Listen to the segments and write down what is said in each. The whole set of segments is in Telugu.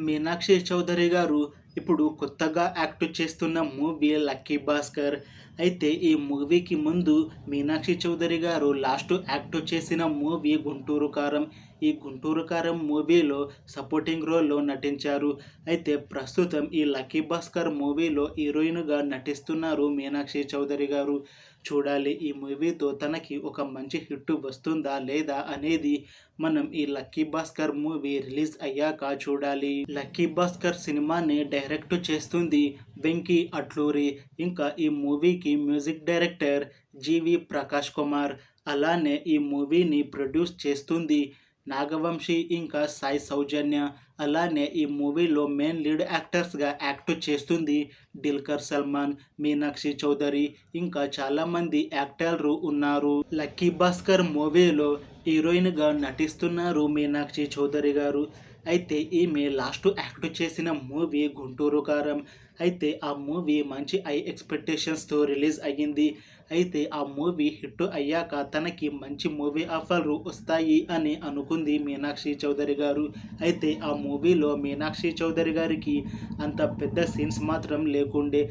మీనాక్షి చౌదరి గారు ఇప్పుడు కొత్తగా యాక్ట్ చేస్తున్న మూవీ లక్కీ భాస్కర్. అయితే ఈ మూవీకి ముందు మీనాక్షి చౌదరి గారు లాస్ట్ యాక్ట్ చేసిన మూవీ గుంటూరు కారం. ఈ గుంటూరు కారం మూవీలో సపోర్టింగ్ రోల్లో నటించారు. అయితే ప్రస్తుతం ఈ లక్కీ భాస్కర్ మూవీలో హీరోయిన్గా నటిస్తున్నారు మీనాక్షి చౌదరి గారు. చూడాలి ఈ మూవీతో తనకి ఒక మంచి హిట్ వస్తుందా లేదా అనేది మనం ఈ లక్కీ భాస్కర్ మూవీ రిలీజ్ అయ్యాక చూడాలి. లక్కీ భాస్కర్ సినిమాని డైరెక్ట్ చేస్తుంది వెంకీ అట్లూరి. ఇంకా ఈ మూవీకి మ్యూజిక్ డైరెక్టర్ జీవి ప్రకాష్ కుమార్. అలానే ఈ మూవీని ప్రొడ్యూస్ చేస్తుంది నాగవంశీ ఇంకా సాయి సౌజన్య. అలానే ఈ మూవీలో మెయిన్ లీడ్ యాక్టర్స్గా యాక్ట్ చేస్తుంది దిల్కర్ సల్మాన్, మీనాక్షి చౌదరి ఇంకా చాలామంది యాక్టర్లు ఉన్నారు. లక్కీ భాస్కర్ మూవీలో హీరోయిన్గా నటిస్తున్నారు మీనాక్షి చౌదరి గారు. అయితే ఈమె లాస్ట్ యాక్ట్ చేసిన మూవీ గుంటూరు కారం. అయితే ఆ మూవీ మంచి హై ఎక్స్పెక్టేషన్స్తో రిలీజ్ అయ్యింది. అయితే ఆ మూవీ హిట్ అయ్యాక తనకి మంచి మూవీ ఆఫర్లు వస్తాయి అని అనుకుంది మీనాక్షి చౌదరి గారు. అయితే ఆ మూవీలో మీనాక్షి చౌదరి గారికి అంత పెద్ద సీన్స్ మాత్రం లేకుండే,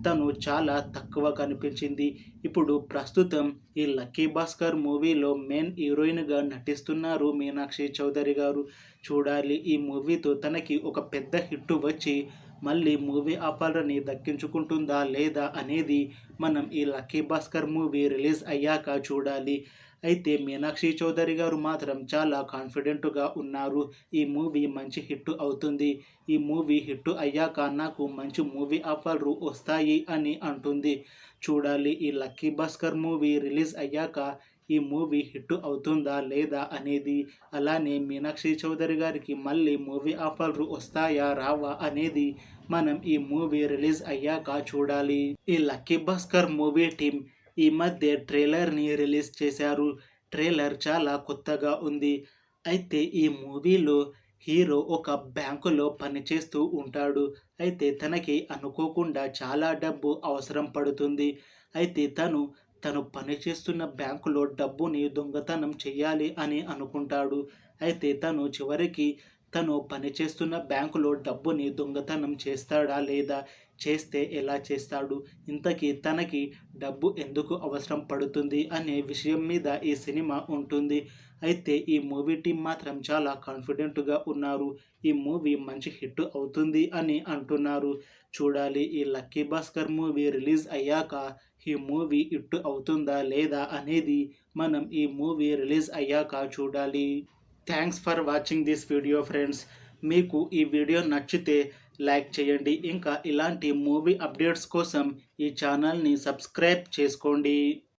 తను చాలా తక్కువ కనిపించింది. ఇప్పుడు ప్రస్తుతం ఈ లక్కీ భాస్కర్ మూవీలో మెయిన్ హీరోయిన్గా నటిస్తున్నారు మీనాక్షి చౌదరి గారు. చూడాలి ఈ మూవీతో తనకి ఒక పెద్ద హిట్ వచ్చి మళ్ళీ మూవీ ఆఫర్ని దక్కించుకుంటుందా లేదా అనేది మనం ఈ లక్కీ భాస్కర్ మూవీ రిలీజ్ అయ్యాక చూడాలి. అయితే మీనాక్షి చౌదరి గారు మాత్రం చాలా కాన్ఫిడెంట్గా ఉన్నారు. ఈ మూవీ మంచి హిట్ అవుతుంది, ఈ మూవీ హిట్ అయ్యాక నాకు మంచి మూవీ ఆఫర్లు వస్తాయి అని అంటుంది. చూడాలి ఈ లక్కీ భాస్కర్ మూవీ రిలీజ్ అయ్యాక ఈ మూవీ హిట్ అవుతుందా లేదా అనేది. అలానే మీనాక్షి చౌదరి గారికి మళ్ళీ మూవీ ఆఫర్లు వస్తాయా రావా అనేది మనం ఈ మూవీ రిలీజ్ అయ్యాక చూడాలి. ఈ లక్కీ భాస్కర్ మూవీ టీం ఈ మధ్య ట్రైలర్ని రిలీజ్ చేశారు. ట్రైలర్ చాలా కొత్తగా ఉంది. అయితే ఈ మూవీలో హీరో ఒక బ్యాంకులో పనిచేస్తూ ఉంటాడు. అయితే తనకి అనుకోకుండా చాలా డబ్బు అవసరం పడుతుంది. అయితే తను పనిచేస్తున్న బ్యాంకులో డబ్బుని దొంగతనం చెయ్యాలి అని అనుకుంటాడు. అయితే చివరికి తను పనిచేస్తున్న బ్యాంకులో డబ్బుని దొంగతనం చేస్తాడా లేదా, చేస్తే ఎలా చేస్తాడు, ఇంతకీ తనకి డబ్బు ఎందుకు అవసరం పడుతుంది అనే విషయం మీద ఈ సినిమా ఉంటుంది. అయితే ఈ మూవీ టీం మాత్రం చాలా కాన్ఫిడెంట్గా ఉన్నారు. ఈ మూవీ మంచి హిట్ అవుతుంది అని అంటున్నారు. చూడాలి ఈ లక్కీ భాస్కర్ మూవీ రిలీజ్ అయ్యాక ఈ మూవీ హిట్ అవుతుందా లేదా అనేది మనం ఈ మూవీ రిలీజ్ అయ్యాక చూడాలి. Thanks for watching this video friends. మీకు ఈ వీడియో నచ్చితే లైక్ చేయండి. ఇంకా ఇలాంటి మూవీ అప్డేట్స్ కోసం ఈ ఛానల్ని సబ్స్క్రైబ్ చేసుకోండి.